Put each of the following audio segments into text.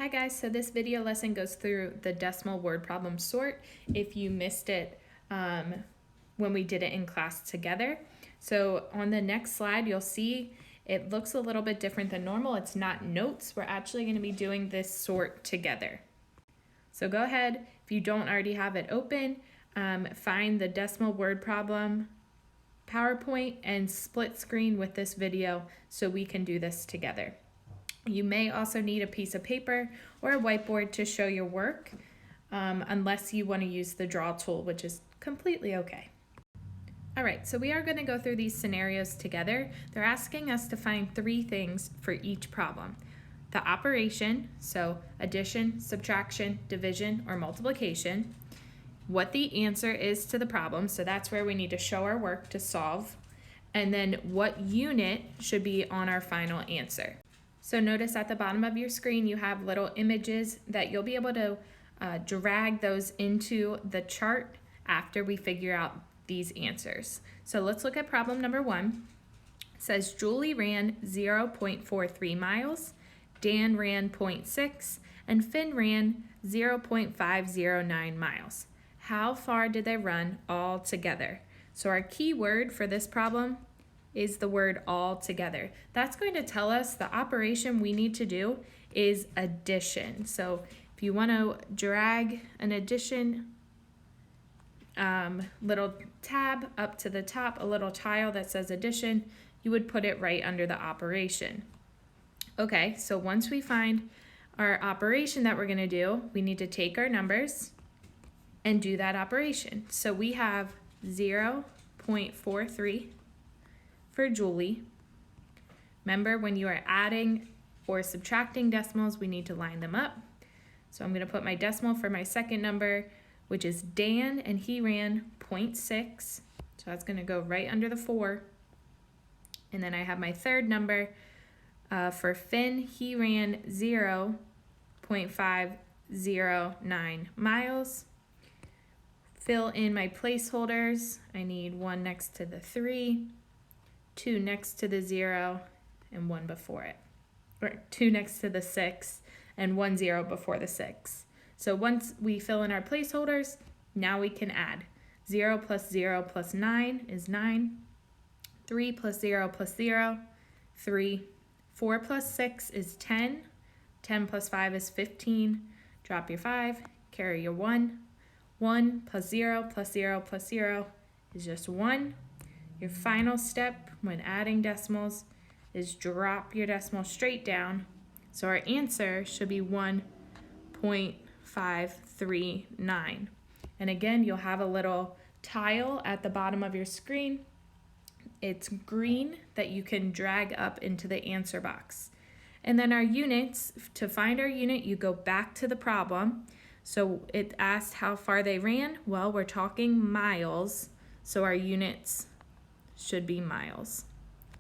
Hi guys, so this video lesson goes through the decimal word problem sort if you missed it when we did it in class together. So on the next slide, you'll see it looks a little bit different than normal. It's not notes. We're actually going to be doing this sort together. So go ahead, if you don't already have it open, find the decimal word problem PowerPoint and split screen with this video so we can do this together. You may also need a piece of paper or a whiteboard to show your work, unless you want to use the draw tool, which is completely okay. All right, so we are going to go through these scenarios together. They're asking us to find three things for each problem. The operation, so addition, subtraction, division, or multiplication. What the answer is to the problem, so that's where we need to show our work to solve. And then what unit should be on our final answer. So notice at the bottom of your screen you have little images that you'll be able to drag those into the chart after we figure out these answers. So let's look at problem number 1. It says Julie ran 0.43 miles, Dan ran 0.6, and Finn ran 0.509 miles. How far did they run all together? So our key word for this problem is the word all together. That's going to tell us the operation we need to do is addition. So if you want to drag an addition little tab up to the top, a little tile that says addition, you would put it right under the operation. Okay, so once we find our operation that we're going to do, we need to take our numbers and do that operation. So we have 0.43 for Julie. Remember, when you are adding or subtracting decimals, we need to line them up. So I'm going to put my decimal for my second number, which is Dan, and he ran 0.6. So that's going to go right under the 4. And then I have my third number for Finn. He ran 0.509 miles. Fill in my placeholders. I need 1 next to the 3. 2 next to the 0, and 1 before it. Or 2 next to the 6, and 1 0 before the 6. So once we fill in our placeholders, now we can add. 0 plus 0 plus 9 is 9. 3 plus 0 plus 0, 3. 4 plus 6 is 10. 10 plus 5 is 15. Drop your 5, carry your 1. 1 plus 0 plus 0 plus 0 is just 1. Your final step when adding decimals is drop your decimal straight down. So our answer should be 1.539. And again, you'll have a little tile at the bottom of your screen. It's green that you can drag up into the answer box. And then our units, to find our unit, you go back to the problem. So it asked how far they ran. Well, we're talking miles, so our units should be miles.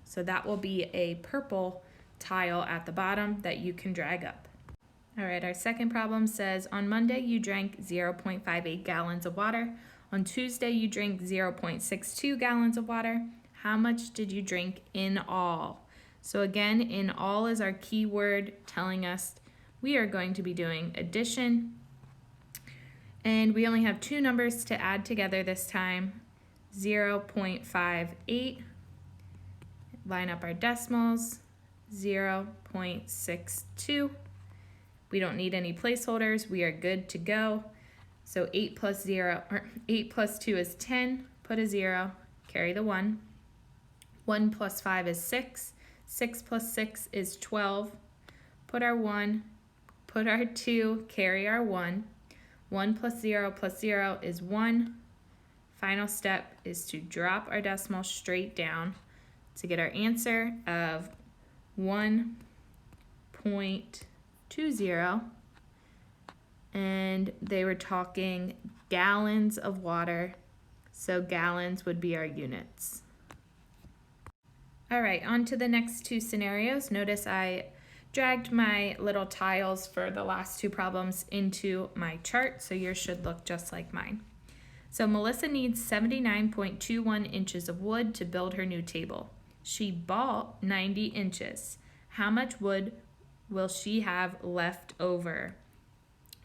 So that will be a purple tile at the bottom that you can drag up. All right, our second problem says, on Monday you drank 0.58 gallons of water. On Tuesday you drank 0.62 gallons of water. How much did you drink in all? So again, in all is our keyword telling us we are going to be doing addition. And we only have 2 numbers to add together this time. 0.58, line up our decimals, 0.62. We don't need any placeholders, we are good to go. So 8 plus 2 is 10, put a 0, carry the 1. 1 plus 5 is 6, 6 plus 6 is 12, put our 1, put our 2, carry our 1. 1 plus 0 is 1. Final step is to drop our decimal straight down to get our answer of 1.20. And they were talking gallons of water, so gallons would be our units. All right, on to the next 2 scenarios. Notice I dragged my little tiles for the last 2 problems into my chart, so yours should look just like mine. So Melissa needs 79.21 inches of wood to build her new table. She bought 90 inches. How much wood will she have left over?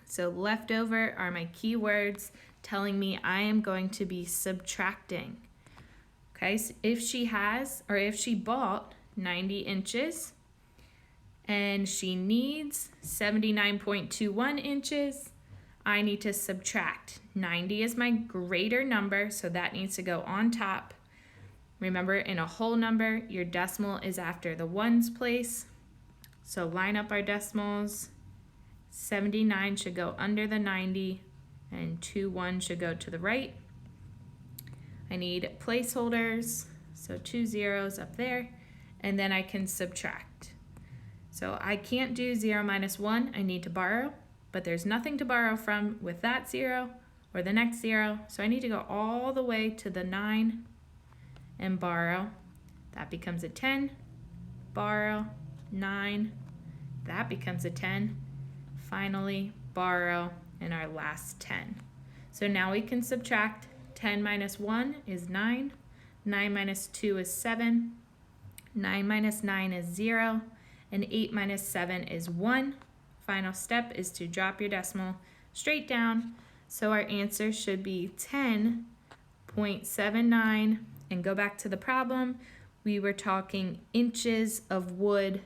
So leftover are my keywords telling me I am going to be subtracting. Okay, so if she bought 90 inches and she needs 79.21 inches, I need to subtract. 90 is my greater number, so that needs to go on top. Remember, in a whole number, your decimal is after the ones place. So line up our decimals. 79 should go under the 90, and 21 should go to the right. I need placeholders, so 2 zeros up there, and then I can subtract. So I can't do 0 minus 1, I need to borrow, but there's nothing to borrow from with that 0 or the next 0, so I need to go all the way to the 9 and borrow. That becomes a 10, borrow, 9, that becomes a 10, finally borrow, and our last 10. So now we can subtract. 10 minus 1 is 9, 9 minus 2 is 7, 9 minus 9 is 0, and 8 minus 7 is 1. Final step is to drop your decimal straight down. So our answer should be 10.79. And go back to the problem. We were talking inches of wood,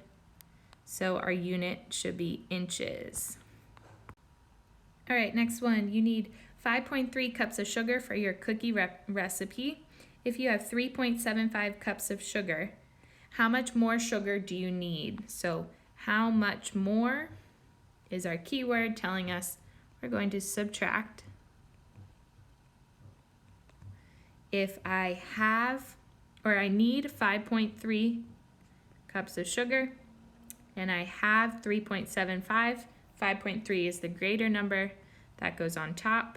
so our unit should be inches. All right, next one. You need 5.3 cups of sugar for your cookie recipe. If you have 3.75 cups of sugar, how much more sugar do you need? So how much more is our keyword telling us we're going to subtract. If I need 5.3 cups of sugar and I have 3.75, 5.3 is the greater number, that goes on top.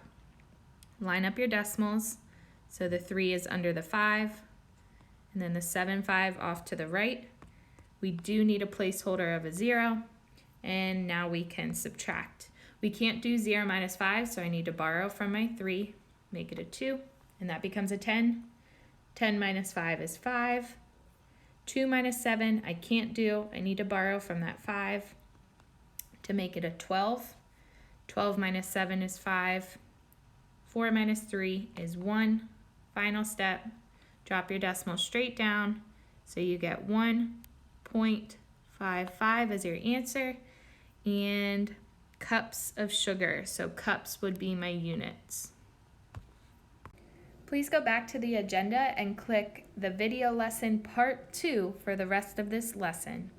Line up your decimals, so the 3 is under the 5, and then the 7.5 off to the right. We do need a placeholder of a 0, and now we can subtract. We can't do 0 minus 5, so I need to borrow from my 3, make it a 2, and that becomes a 10. 10 minus 5 is 5. 2 minus 7 I can't do, I need to borrow from that 5 to make it a 12. 12 minus 7 is 5. 4 minus 3 is 1. Final step, drop your decimal straight down, so you get 1.55 as your answer, and cups of sugar, so cups would be my units. Please go back to the agenda and click the video lesson part 2 for the rest of this lesson.